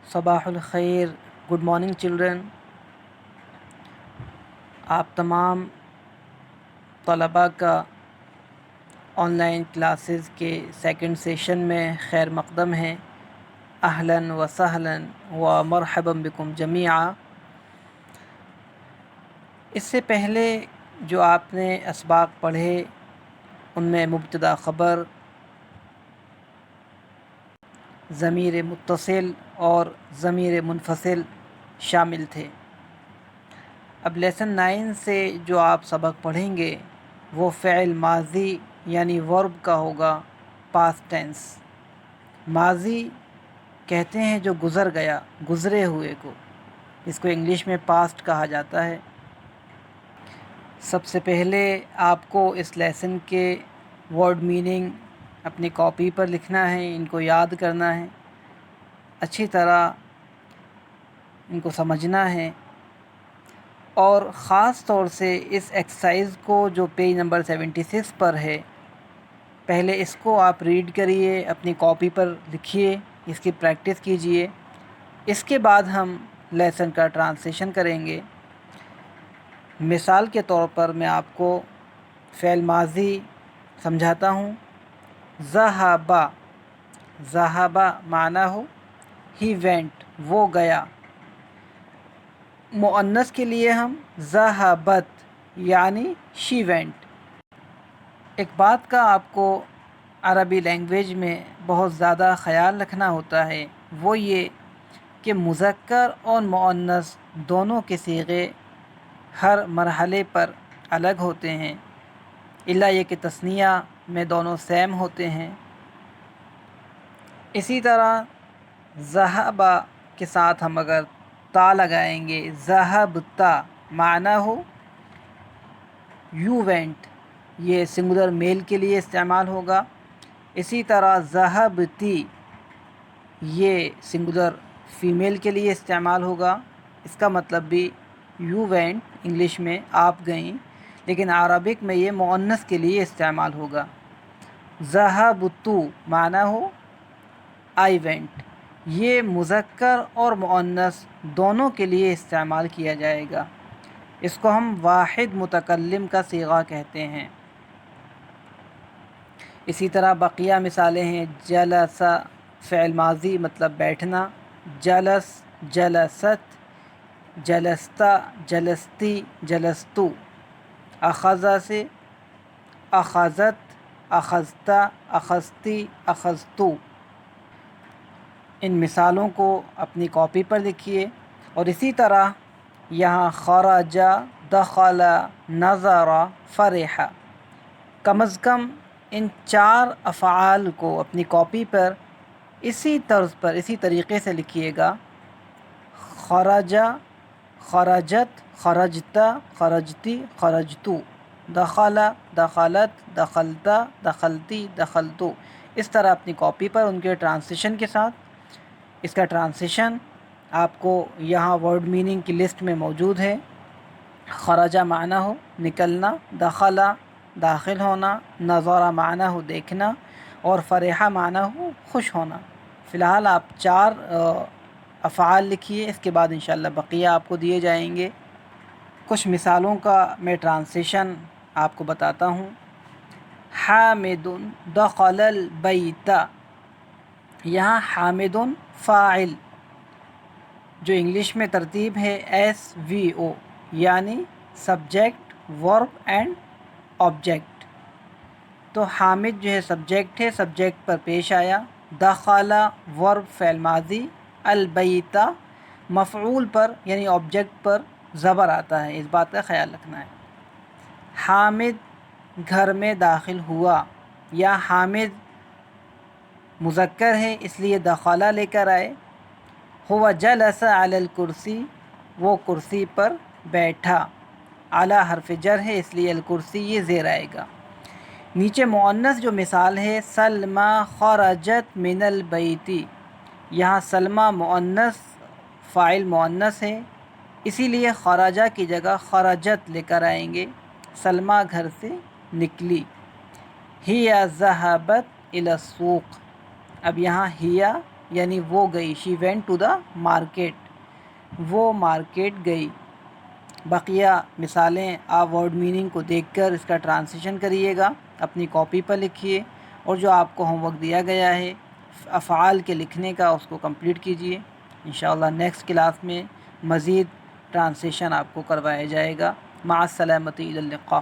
صباح الخیر. Good morning children. آپ تمام طلباء کا آن لائن کلاسز کے سیکنڈ سیشن میں خیر مقدم ہے. اہلاً و سہلاً و مرحبا بکم جمیعا. اس سے پہلے جو آپ نے اسباق پڑھے ان میں مبتدا خبر، ضمیر متصل اور ضمیر منفصل شامل تھے. اب لیسن 9 سے جو آپ سبق پڑھیں گے وہ فعل ماضی یعنی ورب کا ہوگا، پاسٹ ٹینس. ماضی کہتے ہیں جو گزر گیا، گزرے ہوئے کو، اس کو انگلش میں پاسٹ کہا جاتا ہے. سب سے پہلے آپ کو اس لیسن کے ورڈ میننگ اپنی کاپی پر لکھنا ہے، ان کو یاد کرنا ہے، اچھی طرح ان کو سمجھنا ہے. اور خاص طور سے اس ایکسرسائز کو جو پیج نمبر 76 پر ہے، پہلے اس کو آپ ریڈ کریے، اپنی کاپی پر لکھیے، اس کی پریکٹس کیجئے. اس کے بعد ہم لیسن کا ٹرانسلیشن کریں گے. مثال کے طور پر میں آپ کو فعل ماضی سمجھاتا ہوں. ذہبا، ذہبا معنی ہو ہی وینٹ، وہ گیا. مؤنث کے لیے ہم ذہبت یعنی شی وینٹ. ایک بات کا آپ کو عربی لینگویج میں بہت زیادہ خیال رکھنا ہوتا ہے، وہ یہ کہ مذکر اور مؤنث دونوں کے صیغے ہر مرحلے پر الگ ہوتے ہیں، الا یہ کہ تثنیہ میں دونوں سیم ہوتے ہیں. اسی طرح ذہبا کے ساتھ ہم اگر تا لگائیں گے، ذہبتا معنی ہو یو وینٹ، یہ سنگولر میل کے لیے استعمال ہوگا. اسی طرح ذہبتی یہ سنگولر فیمیل کے لیے استعمال ہوگا. اس کا مطلب بھی یو وینٹ انگلش میں آپ گئیں، لیکن عربک میں یہ مؤنث کے لیے استعمال ہوگا. ذہبتو معنی ہو آئی وینٹ، یہ مذکر اور مؤنث دونوں کے لیے استعمال کیا جائے گا. اس کو ہم واحد متکلم کا صیغہ کہتے ہیں. اسی طرح بقیہ مثالیں ہیں. جلس فعل ماضی مطلب بیٹھنا، جلس، جلست، جلستا، جلستی، جلستو. اخذ سے اخذت، اخذتا، اخذتی، اخذتو. ان مثالوں کو اپنی کاپی پر لکھیے. اور اسی طرح یہاں خرج، دخل، نظر، فرح، کم از کم ان 4 افعال کو اپنی کاپی پر اسی طرز پر، اسی طریقے سے لکھیے گا. خرج، خرجت، خرجتا، خرجتی، خرجتو. دخل، دخلت، دخلتا، دخلتی، دخلتو. اس طرح اپنی کاپی پر ان کے ٹرانسلیشن کے ساتھ. اس کا ٹرانسلیشن آپ کو یہاں ورڈ میننگ کی لسٹ میں موجود ہے. خرجہ معنی ہو نکلنا، دخل داخل ہونا، نظر معنی ہو دیکھنا، اور فرحہ معنی ہو خوش ہونا. فی الحال آپ 4 افعال لکھیے، اس کے بعد انشاءاللہ بقیہ آپ کو دیے جائیں گے. کچھ مثالوں کا میں ٹرانسلیشن آپ کو بتاتا ہوں. حامد دخل البیت، یہاں حامد فاعل، جو انگلش میں ترتیب ہے SVO یعنی سبجیکٹ، ورب اینڈ آبجیکٹ. تو حامد جو ہے سبجیکٹ ہے، سبجیکٹ پر پیش آیا. دخل ورب فعل ماضی، البیت مفعول پر یعنی آبجیکٹ پر زبر آتا ہے، اس بات کا خیال رکھنا ہے. حامد گھر میں داخل ہوا، یا حامد مذکر ہے اس لیے دخل لے کر آئے. ہوا جلس علی الکرسی، وہ کرسی پر بیٹھا. اعلی حرف جر ہے اس لیے الکرسی یہ زیر آئے گا. نیچے مؤنث جو مثال ہے، سلمہ خرجت من البیت، یہاں سلمہ مؤنث، فاعل مؤنث ہے، اسی لیے خرجہ کی جگہ خرجت لے کر آئیں گے. سلمہ گھر سے نکلی. ہی ذہبت الی السوق، اب یہاں ہیا یعنی وہ گئی، she went to the market, وہ مارکیٹ گئی۔ بقیہ مثالیں آپ ورڈ میننگ کو دیکھ کر اس کا ٹرانسلیشن کریے گا، اپنی کاپی پر لکھیے، اور جو آپ کو ہوم ورک دیا گیا ہے افعال کے لکھنے کا اس کو کمپلیٹ کیجیے۔ انشاءاللہ نیکسٹ کلاس میں مزید ٹرانسلیشن آپ کو کروایا جائے گا۔ مع السلامۃ، الی اللقاء۔